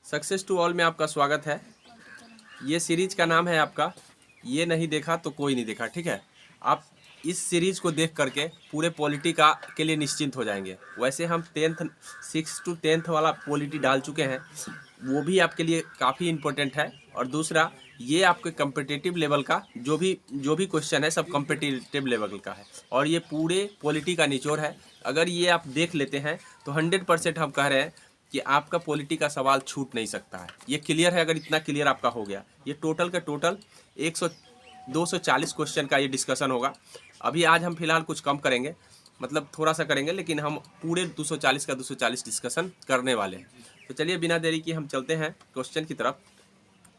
Success to all में आपका स्वागत है। ये सीरीज का नाम है आपका ये नहीं देखा तो कोई नहीं देखा। ठीक है, आप इस सीरीज को देख करके पूरे पॉलिटी का के लिए निश्चिंत हो जाएंगे। वैसे हम 6 to 10 वाला पॉलिटी डाल चुके हैं, वो भी आपके लिए काफ़ी इम्पोर्टेंट है। और दूसरा, ये आपके कम्पिटिटिव लेवल का जो भी क्वेश्चन है सब कम्पिटिटिव लेवल का है और ये पूरे पॉलिटी का निचोड़ है। अगर ये आप देख लेते हैं तो 100% हम कह रहे हैं कि आपका पॉलिटी का सवाल छूट नहीं सकता है। ये क्लियर है। अगर इतना क्लियर आपका हो गया, ये टोटल का टोटल 240 क्वेश्चन का ये डिस्कशन होगा। अभी आज हम फिलहाल कुछ कम करेंगे, मतलब थोड़ा सा करेंगे, लेकिन हम पूरे 240 का 240 डिस्कशन करने वाले हैं। तो चलिए बिना देरी की हम चलते हैं क्वेश्चन की तरफ।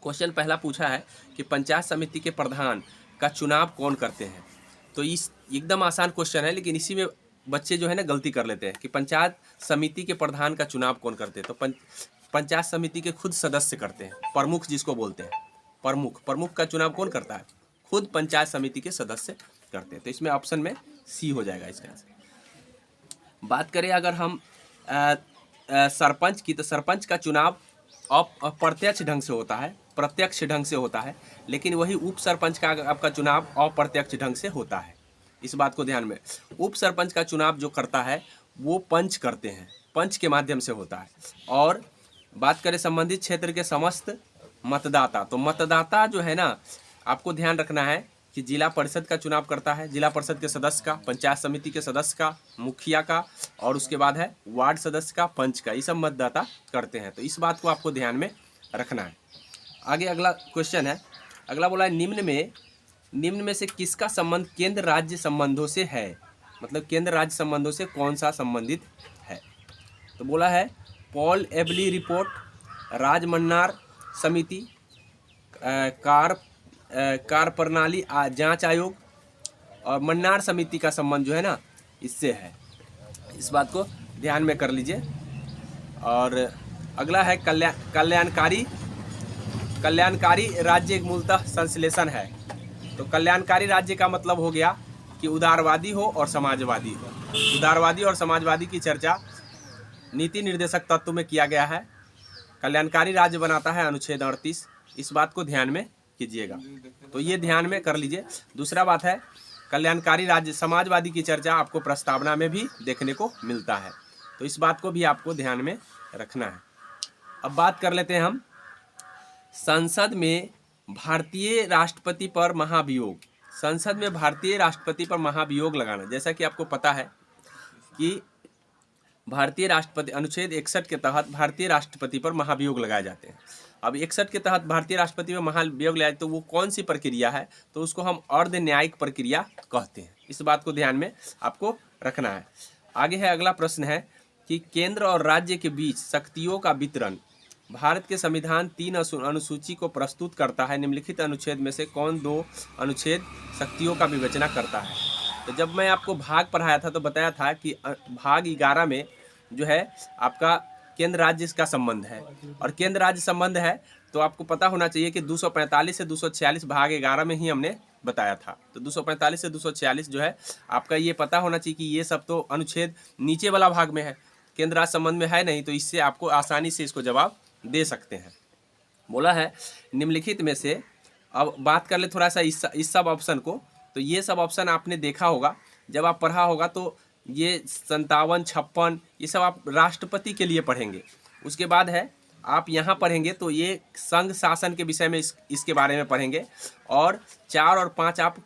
क्वेश्चन पहला पूछा है कि पंचायत समिति के प्रधान का चुनाव कौन करते हैं। तो इस एकदम आसान क्वेश्चन है, लेकिन इसी में बच्चे जो है ना गलती कर लेते हैं कि पंचायत समिति के प्रधान का चुनाव कौन करते हैं। तो पंचायत समिति के खुद सदस्य करते हैं, प्रमुख जिसको बोलते हैं। प्रमुख का चुनाव कौन करता है? खुद पंचायत समिति के सदस्य करते हैं। तो इसमें ऑप्शन में सी हो जाएगा इसका आंसर। बात करें अगर हम सरपंच की, तो सरपंच का चुनाव अप्रत्यक्ष ढंग से होता है, प्रत्यक्ष ढंग से होता है, लेकिन वही उप सरपंच का आपका चुनाव अप्रत्यक्ष ढंग से होता है। इस बात को ध्यान में, उप सरपंच का चुनाव जो करता है वो पंच करते हैं, पंच के माध्यम से होता है। और बात करें संबंधित क्षेत्र के समस्त मतदाता, तो मतदाता जो है ना, आपको ध्यान रखना है कि जिला परिषद का चुनाव करता है, जिला परिषद के सदस्य का, पंचायत समिति के सदस्य का, मुखिया का, और उसके बाद है वार्ड सदस्य का, पंच का, ये सब मतदाता करते हैं। तो इस बात को आपको ध्यान में रखना है। आगे अगला क्वेश्चन है, अगला बोला है निम्न में से किसका संबंध केंद्र राज्य संबंधों से है। मतलब केंद्र राज्य संबंधों से कौन सा संबंधित है। तो बोला है पॉल एबली रिपोर्ट, राजमन्नार समिति, कार प्रणाली जांच आयोग, और मन्नार समिति का संबंध जो है ना इससे है। इस बात को ध्यान में कर लीजिए। और अगला है कल्याणकारी राज्य एक मूलतः संश्लेषण है। तो कल्याणकारी राज्य का मतलब हो गया कि उदारवादी हो और समाजवादी हो। उदारवादी और समाजवादी की चर्चा नीति निर्देशक तत्व में किया गया है। कल्याणकारी राज्य बनाता है अनुच्छेद 38। इस बात को ध्यान में कीजिएगा, तो ये ध्यान में कर लीजिए। दूसरा बात है कल्याणकारी राज्य समाजवादी की चर्चा आपको प्रस्तावना में भी देखने को मिलता है, तो इस बात को भी आपको ध्यान में रखना है। अब बात कर लेते हैं हम संसद में भारतीय राष्ट्रपति पर महाभियोग। संसद में भारतीय राष्ट्रपति पर महाभियोग लगाना, जैसा कि आपको पता है कि भारतीय राष्ट्रपति अनुच्छेद 61 के तहत भारतीय राष्ट्रपति पर महाभियोग लगाए जाते हैं। अब 61 के तहत भारतीय राष्ट्रपति पर महाभियोग लगाए तो वो कौन सी प्रक्रिया है, तो उसको हम अर्ध न्यायिक प्रक्रिया कहते हैं। इस बात को ध्यान में आपको रखना है। आगे है अगला प्रश्न है कि केंद्र और राज्य के बीच शक्तियों का वितरण भारत के संविधान 3 अनुसूची को प्रस्तुत करता है। निम्नलिखित अनुच्छेद में से कौन 2 अनुच्छेद शक्तियों का विवेचना करता है। तो जब मैं आपको भाग पढ़ाया था तो बताया था कि भाग 11 में जो है आपका केंद्र राज्य का संबंध है, और केंद्र राज्य संबंध है तो आपको पता होना चाहिए कि 245 से 246 भाग 11 में ही हमने बताया था। तो 245 से 246 जो है आपका ये पता होना चाहिए कि ये सब तो अनुच्छेद नीचे वाला भाग में है, केंद्र राज्य संबंध में है नहीं, तो इससे आपको आसानी से इसको जवाब दे सकते हैं। बोला है निम्नलिखित में से, अब बात कर ले थोड़ा सा इस सब ऑप्शन को। तो ये सब ऑप्शन आपने देखा होगा जब आप पढ़ा होगा, तो ये 57, 56 ये सब आप राष्ट्रपति के लिए पढ़ेंगे। उसके बाद है आप यहाँ पढ़ेंगे तो ये संघ शासन के विषय में इसके बारे में पढ़ेंगे। और 4 और 5 आप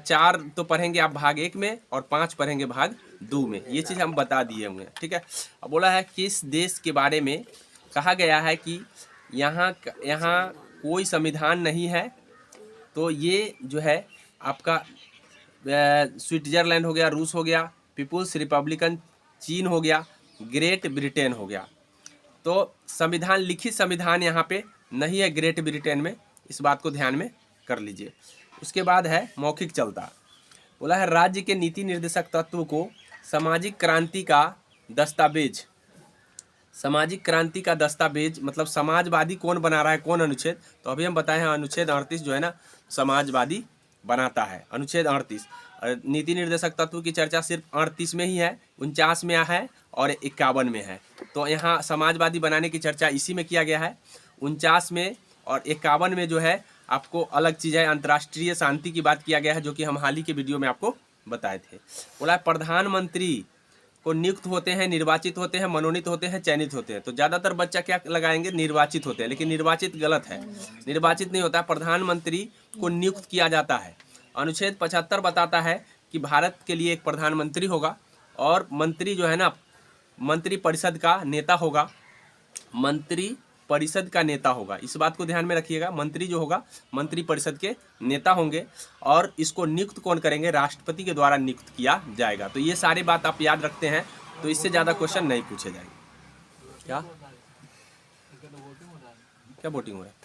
4 तो पढ़ेंगे आप भाग 1 में, और 5 पढ़ेंगे भाग 2 में। ये चीज़ हम बता दिए होंगे। ठीक है। अब बोला है किस देश के बारे में कहा गया है कि यहाँ कोई संविधान नहीं है। तो ये जो है आपका स्विट्जरलैंड हो गया, रूस हो गया, पीपुल्स रिपब्लिकन चीन हो गया, ग्रेट ब्रिटेन हो गया। तो संविधान, लिखित संविधान यहाँ पे नहीं है ग्रेट ब्रिटेन में, इस बात को ध्यान में कर लीजिए। उसके बाद है मौखिक चलता। बोला है राज्य के नीति निर्देशक तत्व को सामाजिक क्रांति का दस्तावेज, सामाजिक क्रांति का दस्तावेज मतलब समाजवादी कौन बना रहा है, कौन अनुच्छेद। तो अभी हम बताए हैं अनुच्छेद 38 जो है ना समाजवादी बनाता है। अनुच्छेद 38 नीति निर्देशक तत्व की चर्चा सिर्फ 38 में ही है, 49 में है, और 51 में है। तो यहाँ समाजवादी बनाने की चर्चा इसी में किया गया है। 49 में और 51 में जो है आपको अलग चीज़ है, अंतर्राष्ट्रीय शांति की बात किया गया है, जो कि हम हाल ही के वीडियो में आपको बताए थे। बोला प्रधानमंत्री को नियुक्त होते हैं, निर्वाचित होते हैं, मनोनीत होते हैं, चयनित होते हैं। तो ज़्यादातर बच्चा क्या लगाएंगे, निर्वाचित होते हैं, लेकिन निर्वाचित गलत है, निर्वाचित नहीं होता। प्रधानमंत्री को नियुक्त किया जाता है। अनुच्छेद 75 बताता है कि भारत के लिए एक प्रधानमंत्री होगा और मंत्री जो है ना मंत्री परिषद का नेता होगा, मंत्री परिषद का नेता होगा। इस बात को ध्यान में रखिएगा, मंत्री जो होगा मंत्री परिषद के नेता होंगे और इसको नियुक्त कौन करेंगे, राष्ट्रपति के द्वारा नियुक्त किया जाएगा। तो ये सारी बात आप याद रखते हैं तो इससे ज़्यादा क्वेश्चन नहीं पूछे जाएंगे। क्या क्या वोटिंग हो रहा है?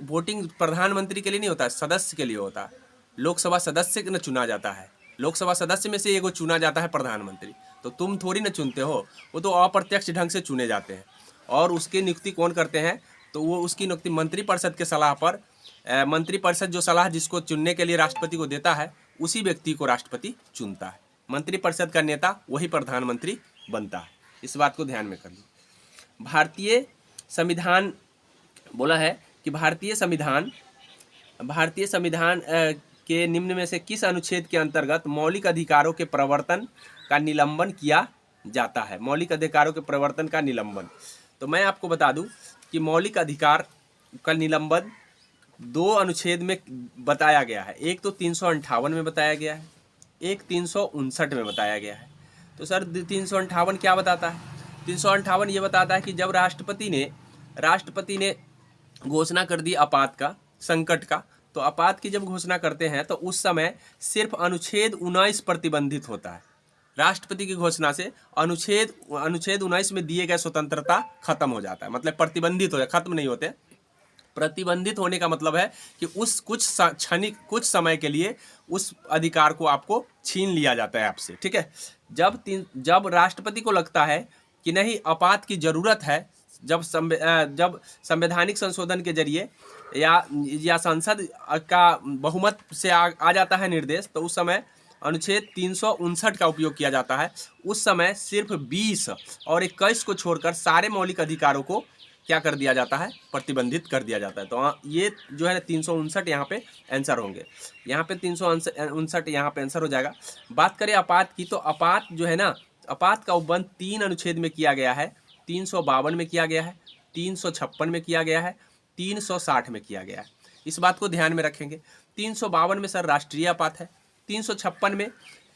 वोटिंग प्रधानमंत्री के लिए नहीं होता है, सदस्य के लिए होता है। लोकसभा सदस्य न चुना जाता है, लोकसभा सदस्य में से एगो चुना जाता है प्रधानमंत्री। तो तुम थोड़ी ना चुनते हो, वो तो अप्रत्यक्ष ढंग से चुने जाते हैं। और उसकी नियुक्ति कौन करते हैं, तो वो उसकी नियुक्ति मंत्रिपरिषद के सलाह पर, मंत्रिपरिषद जो सलाह जिसको चुनने के लिए राष्ट्रपति को देता है, उसी व्यक्ति को राष्ट्रपति चुनता है। मंत्रिपरिषद का नेता वही प्रधानमंत्री बनता है। इस बात को ध्यान में कर लो। भारतीय संविधान बोला है कि भारतीय संविधान के निम्न में से किस अनुच्छेद के अंतर्गत मौलिक अधिकारों के प्रवर्तन का निलंबन किया जाता है। मौलिक अधिकारों के प्रवर्तन का निलंबन, तो मैं आपको बता दूं कि मौलिक अधिकार का निलंबन 2 अनुच्छेद में बताया गया है। एक तो 358 में बताया गया है, एक 359 में बताया गया है। तो सर 358 क्या बताता है? 358 ये बताता है कि जब राष्ट्रपति ने घोषणा कर दी आपात का, संकट का, तो आपात की जब घोषणा करते हैं तो उस समय सिर्फ अनुच्छेद 19 प्रतिबंधित होता है। राष्ट्रपति की घोषणा से अनुच्छेद 19 में दिए गए स्वतंत्रता खत्म हो जाता है, मतलब प्रतिबंधित हो जाता, खत्म नहीं होते। प्रतिबंधित होने का मतलब है कि उस कुछ समय के लिए उस अधिकार को आपको छीन लिया जाता है आपसे, ठीक है। जब राष्ट्रपति को लगता है कि नहीं आपात की जरूरत है, जब संवैधानिक संशोधन के जरिए या संसद का बहुमत से आ जाता है निर्देश, तो उस समय अनुच्छेद 359 का उपयोग किया जाता है। उस समय सिर्फ 20 और 21 को छोड़कर सारे मौलिक अधिकारों को क्या कर दिया जाता है, प्रतिबंधित कर दिया जाता है। तो ये जो है 359 यहाँ पे आंसर होंगे, यहाँ पे 359 यहाँ पे आंसर हो जाएगा। बात करें आपात की, तो आपात जो है ना, आपात का उपबंध 3 अनुच्छेद में किया गया है। 352 में किया गया है, 356 में किया गया है, 360 में किया गया है। इस बात को ध्यान में रखेंगे। 352 में सर राष्ट्रीय आपात है। 356 में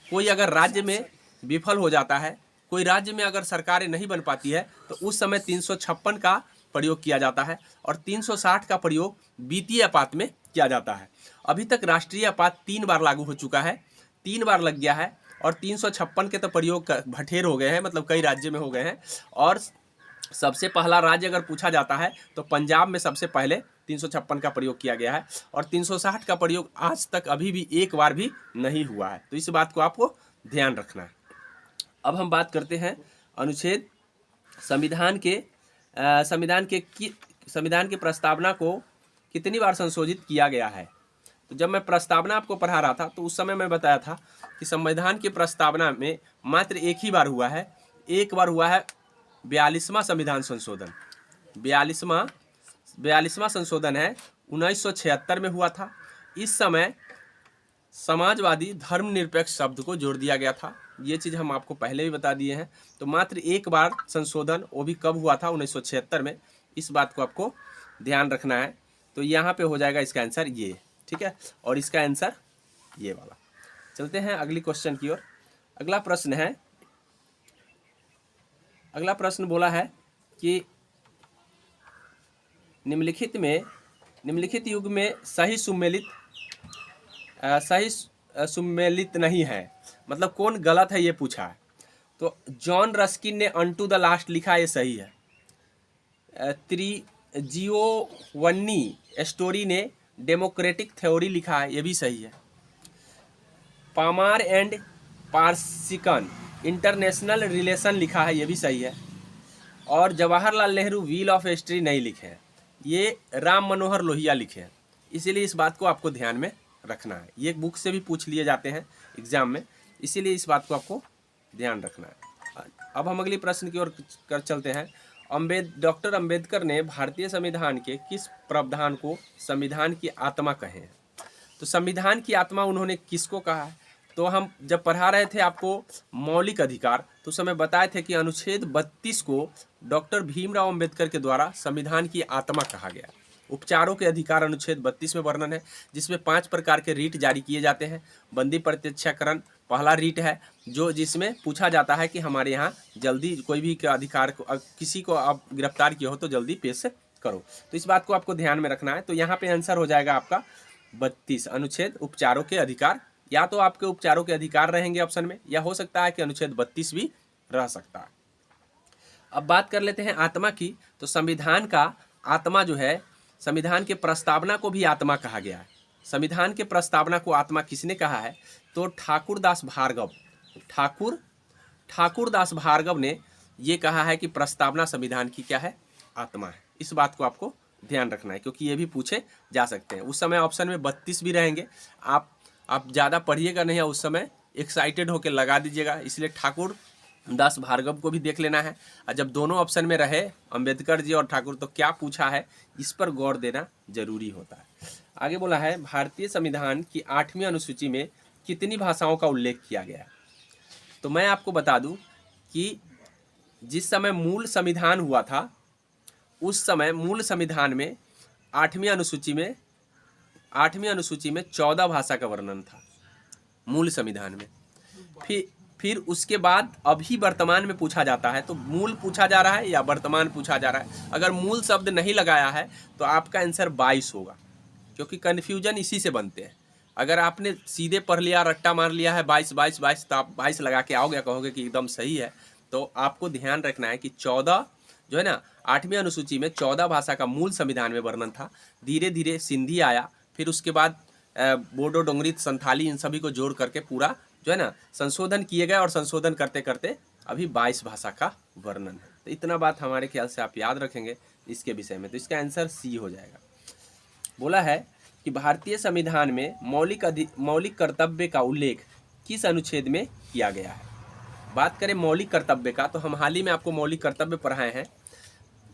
कोई अगर राज्य में विफल हो जाता है, कोई राज्य में अगर सरकारें नहीं बन पाती है, तो उस समय 356 का प्रयोग किया जाता है और 360 का प्रयोग वित्तीय आपात में किया जाता है। अभी तक राष्ट्रीय आपात 3 बार लागू हो चुका है, 3 बार लग गया है और 356 के तो प्रयोग भठेर हो गए हैं, मतलब कई राज्य में हो गए हैं। और सबसे पहला राज्य अगर पूछा जाता है तो पंजाब में सबसे पहले 356 का प्रयोग किया गया है और 360 का प्रयोग आज तक अभी भी एक बार भी नहीं हुआ है। तो इस बात को आपको ध्यान रखना है। अब हम बात करते हैं अनुच्छेद संविधान के प्रस्तावना को कितनी बार संशोधित किया गया है। तो जब मैं प्रस्तावना आपको पढ़ा रहा था तो उस समय मैं बताया था कि संविधान की प्रस्तावना में मात्र एक ही बार हुआ है, एक बार हुआ है 42वां संविधान संशोधन। 42वां संशोधन है 1976 में हुआ था। इस समय समाजवादी धर्मनिरपेक्ष शब्द को जोड़ दिया गया था। ये चीज़ हम आपको पहले भी बता दिए हैं। तो मात्र एक बार संशोधन, वो भी कब हुआ था, 1976 में। इस बात को आपको ध्यान रखना है। तो यहाँ पे हो जाएगा इसका आंसर ये, ठीक है, और इसका आंसर ये वाला। चलते हैं अगली क्वेश्चन की ओर। अगला प्रश्न बोला है कि निम्नलिखित युग में सही सुमेलित नहीं है, मतलब कौन गलत है ये पूछा है। तो जॉन रस्किन ने अनटू द लास्ट लिखा, ये सही है। जियोवन्नी स्टोरी ने डेमोक्रेटिक थ्योरी लिखा है, ये भी सही है। पामार एंड पार्सिकन इंटरनेशनल रिलेशन लिखा है, ये भी सही है। और Jawaharlal Nehru wheel of history नहीं लिखे हैं, ये राम मनोहर लोहिया लिखे हैं। इसीलिए इस बात को आपको ध्यान में रखना है। ये बुक से भी पूछ लिए जाते हैं एग्जाम में, इसीलिए इस बात को आपको ध्यान रखना है। अब हम अगली प्रश्न की ओर कर चलते हैं। डॉक्टर अंबेडकर ने भारतीय संविधान के किस प्रावधान को संविधान की आत्मा कहे हैं? तो संविधान की आत्मा उन्होंने किसको कहा है? तो हम जब पढ़ा रहे थे आपको मौलिक अधिकार, तो उस समय बताए थे कि अनुच्छेद 32 को डॉक्टर भीमराव अंबेडकर के द्वारा संविधान की आत्मा कहा गया। उपचारों के अधिकार अनुच्छेद 32 में वर्णन है, जिसमें 5 प्रकार के रीट जारी किए जाते हैं। बंदी प्रत्यक्षकरण पहला रीट है, जो जिसमें पूछा जाता है कि हमारे यहाँ जल्दी कोई भी अधिकार को, किसी को आप गिरफ्तार किए हो तो जल्दी पेश करो। तो इस बात को आपको ध्यान में रखना है। तो यहाँ पे आंसर हो जाएगा आपका 32 अनुच्छेद उपचारों के अधिकार। या तो आपके उपचारों के अधिकार रहेंगे ऑप्शन में, या हो सकता है कि अनुच्छेद 32 भी रह सकता है। अब बात कर लेते हैं आत्मा की। तो संविधान का आत्मा जो है, संविधान के प्रस्तावना को भी आत्मा कहा गया है। संविधान के प्रस्तावना को आत्मा किसने कहा है? तो ठाकुरदास भार्गव ने ये कहा है कि प्रस्तावना संविधान की क्या है? आत्मा है। इस बात को आपको ध्यान रखना है, क्योंकि ये भी पूछे जा सकते हैं। उस समय ऑप्शन में 32 भी रहेंगे। आप ज़्यादा पढ़िएगा नहीं, उस समय एक्साइटेड होकर लगा दीजिएगा, इसलिए ठाकुर दास भार्गव को भी देख लेना है। और जब दोनों ऑप्शन में रहे अंबेडकर जी और ठाकुर, तो क्या पूछा है, इस पर गौर देना जरूरी होता है। आगे बोला है भारतीय संविधान की 8वीं अनुसूची में कितनी भाषाओं का उल्लेख किया गया है? तो मैं आपको बता दूं कि जिस समय मूल संविधान हुआ था, उस समय मूल संविधान में 8वीं अनुसूची में 14 भाषा का वर्णन था मूल संविधान में। फिर उसके बाद अभी वर्तमान में पूछा जाता है, तो मूल पूछा जा रहा है या वर्तमान पूछा जा रहा है? अगर मूल शब्द नहीं लगाया है तो आपका आंसर 22 होगा, क्योंकि कन्फ्यूजन इसी से बनते हैं। अगर आपने सीधे पढ़ लिया, रट्टा मार लिया है 22 तो आप 22 लगा के आओगे, कहोगे कि एकदम सही है। तो आपको ध्यान रखना है कि 14 जो है ना, 8वीं अनुसूची में 14 भाषा का मूल संविधान में वर्णन था। धीरे धीरे सिंधी आया, फिर उसके बाद बोडो, डोंगरी, संथाली, इन सभी को जोड़ करके पूरा जो है ना संशोधन किए गए, और संशोधन करते करते अभी 22 भाषा का वर्णन है। तो इतना बात हमारे ख्याल से आप याद रखेंगे इसके विषय में। तो इसका आंसर सी हो जाएगा। बोला है कि भारतीय संविधान में मौलिक कर्तव्य का उल्लेख किस अनुच्छेद में किया गया है? बात करें मौलिक कर्तव्य का, तो हम हाल ही में आपको मौलिक कर्तव्य पढ़ाए हैं।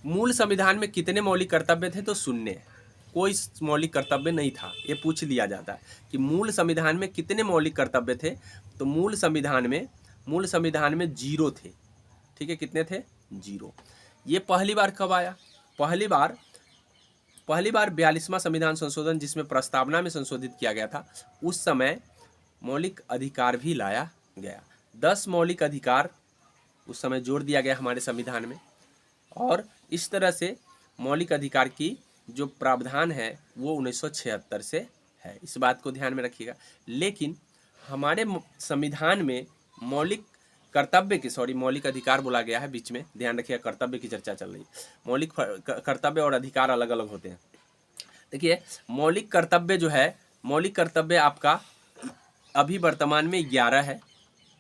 मूल संविधान में कितने मौलिक कर्तव्य थे? तो शून्य, कोई मौलिक कर्तव्य नहीं था। ये पूछ लिया जाता है कि मूल संविधान में कितने मौलिक कर्तव्य थे? तो मूल संविधान में 0 थे। ठीक है, कितने थे? 0। ये पहली बार कब आया? पहली बार 42वां संविधान संशोधन, जिसमें प्रस्तावना में संशोधित किया गया था, उस समय मौलिक अधिकार भी लाया गया। 10 मौलिक अधिकार उस समय जोड़ दिया गया हमारे संविधान में, और इस तरह से मौलिक अधिकार की जो प्रावधान है वो 1976 से है। इस बात को ध्यान में रखिएगा। लेकिन हमारे संविधान में मौलिक अधिकार बोला गया है, बीच में ध्यान रखिएगा, कर्तव्य की चर्चा चल रही है। मौलिक कर्तव्य और अधिकार अलग अलग होते हैं। देखिए, मौलिक कर्तव्य आपका अभी वर्तमान में 11 है।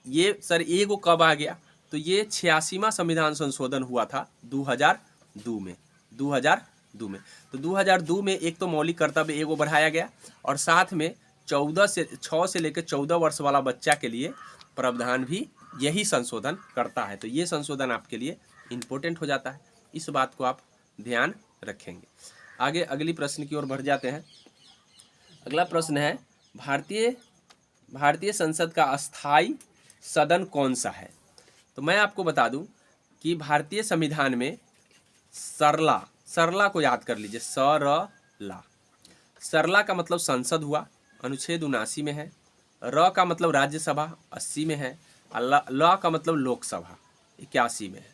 ये सर एगो कब आ गया? तो ये 86वां संविधान संशोधन हुआ था 2002 में। तो 2002 में एक तो मौलिक कर्तव्य एगो बढ़ाया गया, और साथ में 6 से लेकर 14 वर्ष वाला बच्चा के लिए प्रावधान भी यही संशोधन करता है। तो ये संशोधन आपके लिए इम्पोर्टेंट हो जाता है। इस बात को आप ध्यान रखेंगे। आगे अगली प्रश्न की ओर बढ़ जाते हैं। अगला प्रश्न है, भारतीय संसद का अस्थाई सदन कौन सा है? तो मैं आपको बता दूं कि भारतीय संविधान में सरला को याद कर लीजिए, सरला का मतलब संसद हुआ, अनुच्छेद 79 में है। र का मतलब राज्यसभा 80 में है। ल का मतलब लोकसभा 81 में है।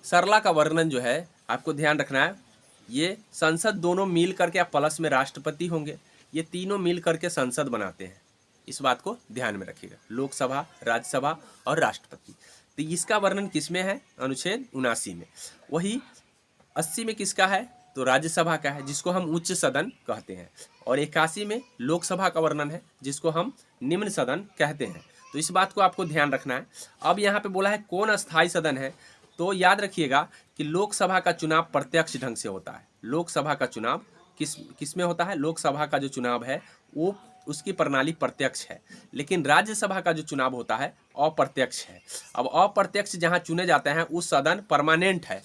सरला का वर्णन जो है आपको ध्यान रखना है, ये संसद दोनों मिल करके, आप प्लस में राष्ट्रपति होंगे, ये तीनों मिल करके संसद बनाते हैं। इस बात को ध्यान में रखिएगा, लोकसभा, राज्यसभा और राष्ट्रपति। तो इसका वर्णन किसमें है? अनुच्छेद 79 में। वही 80 में किसका है? तो राज्यसभा का है, जिसको हम उच्च सदन कहते हैं। और 81 में लोकसभा का वर्णन है, जिसको हम निम्न सदन कहते हैं। तो इस बात को आपको ध्यान रखना है। अब यहाँ पे बोला है कौन अस्थाई सदन है, तो याद रखिएगा कि लोकसभा का चुनाव प्रत्यक्ष ढंग से होता है। लोकसभा का चुनाव किस में होता है? लोकसभा का जो चुनाव है वो उसकी प्रणाली प्रत्यक्ष है, लेकिन राज्यसभा का जो चुनाव होता है अप्रत्यक्ष है। अब अप्रत्यक्ष जहाँ चुने जाते हैं उस सदन परमानेंट है,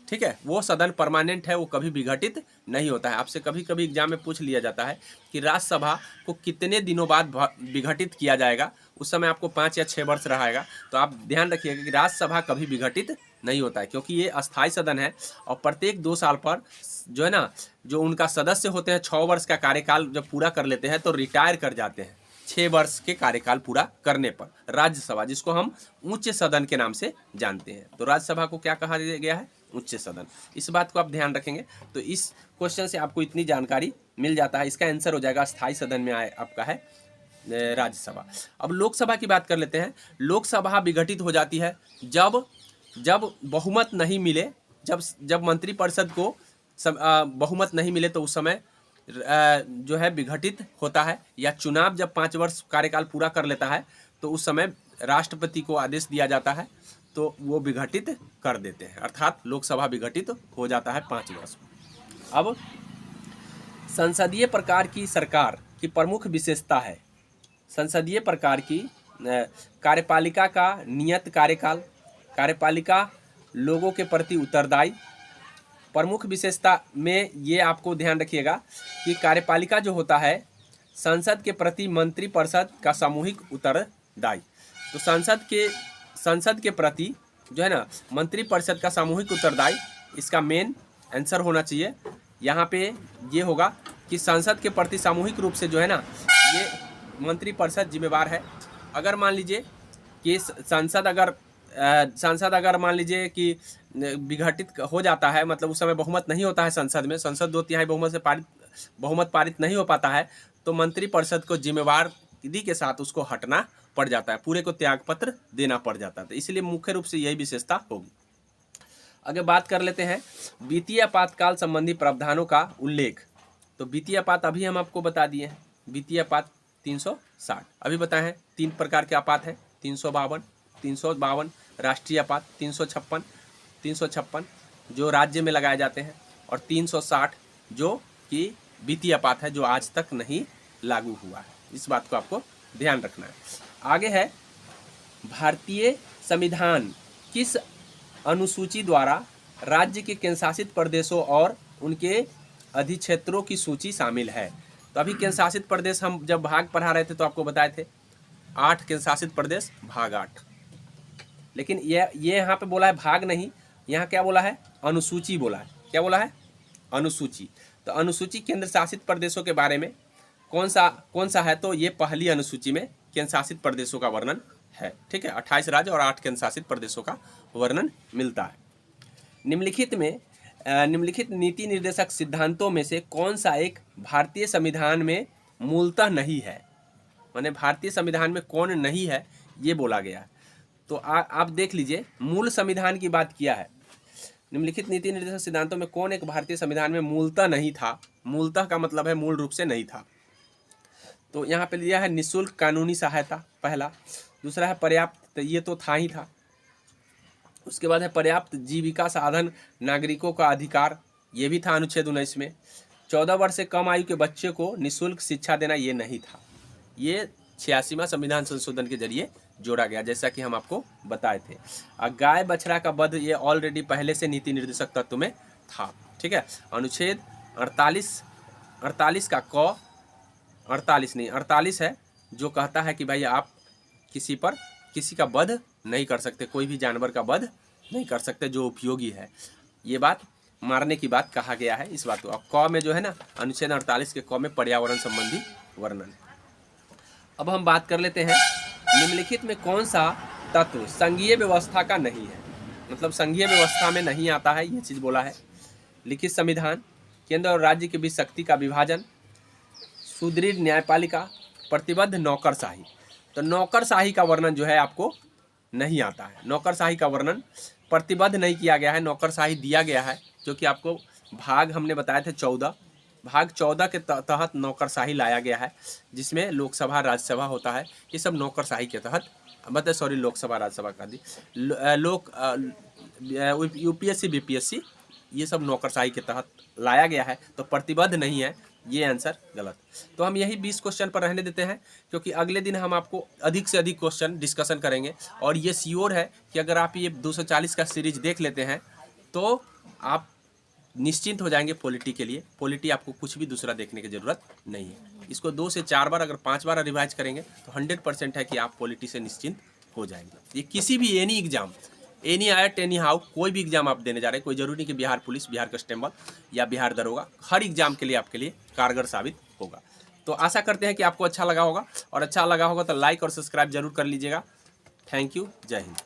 ठीक है, वो सदन परमानेंट है, वो कभी विघटित नहीं होता है। आपसे कभी कभी एग्जाम में पूछ लिया जाता है कि राज्यसभा को कितने दिनों बाद विघटित किया जाएगा, उस समय आपको 5 या 6 वर्ष रहेगा। तो आप ध्यान रखिएगा कि राज्यसभा कभी विघटित नहीं होता है, क्योंकि ये अस्थायी सदन है और प्रत्येक 2 साल पर जो है ना, जो उनका सदस्य होते हैं 6 वर्ष का कार्यकाल जब पूरा कर लेते हैं तो रिटायर कर जाते हैं 6 वर्ष के कार्यकाल पूरा करने पर। राज्यसभा, जिसको हम उच्च सदन के नाम से जानते हैं, तो राज्यसभा को क्या कहा गया है? उच्च सदन। इस बात को आप ध्यान रखेंगे तो इस क्वेश्चन से आपको इतनी जानकारी मिल जाता है। इसका आंसर हो जाएगा स्थायी सदन में आए आपका है राज्यसभा। अब लोकसभा की बात कर लेते हैं। लोकसभा विघटित हो जाती है जब बहुमत नहीं मिले, जब मंत्रिपरिषद को बहुमत नहीं मिले तो उस समय जो है विघटित होता है, या चुनाव जब 5 वर्ष कार्यकाल पूरा कर लेता है तो उस समय राष्ट्रपति को आदेश दिया जाता है तो वो विघटित कर देते हैं, अर्थात लोकसभा विघटित हो जाता है 5 वर्ष। अब संसदीय प्रकार की सरकार की प्रमुख विशेषता है। संसदीय प्रकार की कार्यपालिका का नियत कार्यकाल, कार्यपालिका लोगों के प्रति उत्तरदायी। प्रमुख विशेषता में ये आपको ध्यान रखिएगा कि कार्यपालिका जो होता है संसद के प्रति मंत्रिपरिषद का सामूहिक उत्तरदायी। तो संसद के प्रति जो है ना मंत्रिपरिषद का सामूहिक उत्तरदायी, इसका मेन आंसर होना चाहिए। यहाँ पे ये होगा कि संसद के प्रति सामूहिक रूप से जो है ना ये मंत्रिपरिषद जिम्मेवार है। अगर मान लीजिए कि संसद अगर मान लीजिए कि विघटित हो जाता है, मतलब उस समय बहुमत नहीं होता है संसद में, संसद 2/3 बहुमत पारित नहीं हो पाता है, तो मंत्रिपरिषद को जिम्मेवारी के साथ उसको हटना पड़ जाता है, पूरे को त्यागपत्र देना पड़ जाता है। तो इसलिए मुख्य रूप से यही विशेषता होगी। आगे बात कर लेते हैं वित्तीय आपातकाल संबंधी प्रावधानों का उल्लेख। तो वित्तीय आपात अभी हम आपको बता दिए हैं, वित्तीय आपात 360 अभी बताए हैं। 3 प्रकार के आपात हैं, 352 राष्ट्रीय आपात, 356 जो राज्य में लगाए जाते हैं, और 360 जो कि वित्तीय आपात है, जो आज तक नहीं लागू हुआ है। इस बात को आपको ध्यान रखना है। आगे है भारतीय संविधान किस अनुसूची द्वारा राज्य के केंद्रशासित प्रदेशों और उनके अधिक्षेत्रों की सूची शामिल है। तो अभी केंद्रशासित प्रदेश हम जब भाग पढ़ा रहे थे तो आपको बताए थे 8 केंद्रशासित प्रदेश, भाग 8। लेकिन ये यहाँ पे बोला है भाग नहीं, यहाँ क्या बोला है? अनुसूची बोला है। क्या बोला है? अनुसूची। तो अनुसूची केंद्र शासित प्रदेशों के बारे में कौन सा है? तो ये पहली अनुसूची में केंद्र शासित प्रदेशों का वर्णन है, ठीक है। 28 राज्य और 8 केंद्र शासित प्रदेशों का वर्णन मिलता है। निम्नलिखित नीति निर्देशक सिद्धांतों में से कौन सा एक भारतीय संविधान में मूलतः नहीं है? माने भारतीय संविधान में कौन नहीं है ये बोला गया है। तो आप देख लीजिए, मूल संविधान की बात किया है। निम्नलिखित नीति निर्देशक सिद्धांतों में कौन एक भारतीय संविधान में मूलतः नहीं था? मूलतः का मतलब है मूल रूप से नहीं था। तो यहाँ पे लिया है निःशुल्क कानूनी सहायता, पहला। दूसरा है पर्याप्त, तो ये तो था ही था। उसके बाद है पर्याप्त जीविका साधन, नागरिकों का अधिकार, ये भी था अनुच्छेद 19 में। 14 वर्ष से कम आयु के बच्चे को निःशुल्क शिक्षा देना, ये नहीं था। ये 86वां संविधान संशोधन के जरिए जोड़ा गया, जैसा कि हम आपको बताए थे। गाय बछड़ा का वध, ये ऑलरेडी पहले से नीति निर्देशक तत्व में था, ठीक है। अनुच्छेद 48 का क, 48 है, जो कहता है कि भाई आप किसी का वध नहीं कर सकते, कोई भी जानवर का वध नहीं कर सकते जो उपयोगी है। ये बात मारने की बात कहा गया है, इस बात को। अब क में जो है ना, अनुच्छेद 48 के क में पर्यावरण संबंधी वर्णन। अब हम बात कर लेते हैं निम्नलिखित में कौन सा तत्व संघीय व्यवस्था का नहीं है? मतलब संघीय व्यवस्था में नहीं आता है, ये चीज़ बोला है। लिखित संविधान, केंद्र और राज्य के बीच शक्ति का विभाजन, सुदृढ़ न्यायपालिका, प्रतिबद्ध नौकरशाही। तो नौकरशाही का वर्णन जो है आपको नहीं आता है। नौकरशाही का वर्णन प्रतिबद्ध नहीं किया गया है, नौकरशाही दिया गया है, जो कि आपको भाग हमने बताए थे 14, भाग 14 के तहत नौकरशाही लाया गया है, जिसमें लोकसभा राज्यसभा होता है। ये सब नौकरशाही के तहत, लोकसभा राज्यसभा का दी यूपीएससी बीपीएससी, ये सब नौकरशाही के तहत लाया गया है। तो प्रतिबद्ध नहीं है, ये आंसर गलत। तो हम यही 20 क्वेश्चन पर रहने देते हैं, क्योंकि अगले दिन हम आपको अधिक से अधिक क्वेश्चन डिस्कशन करेंगे। और ये श्योर है कि अगर आप ये 240 का सीरीज देख लेते हैं तो आप निश्चिंत हो जाएंगे पॉलिटी के लिए। पॉलिटी आपको कुछ भी दूसरा देखने की ज़रूरत नहीं है। इसको 2 से 4 बार अगर 5 बार रिवाइज करेंगे तो 100% है कि आप पॉलिटी से निश्चिंत हो जाएंगे। ये किसी भी any exam, any IIT anyhow, कोई भी एग्जाम आप देने जा रहे हैं, कोई जरूरी नहीं कि बिहार पुलिस, बिहार कांस्टेबल या बिहार दरोगा, हर एग्जाम के लिए आपके लिए कारगर साबित होगा। तो आशा करते हैं कि आपको अच्छा लगा होगा, और अच्छा लगा होगा तो लाइक और सब्सक्राइब जरूर कर लीजिएगा। थैंक यू, जय हिंद।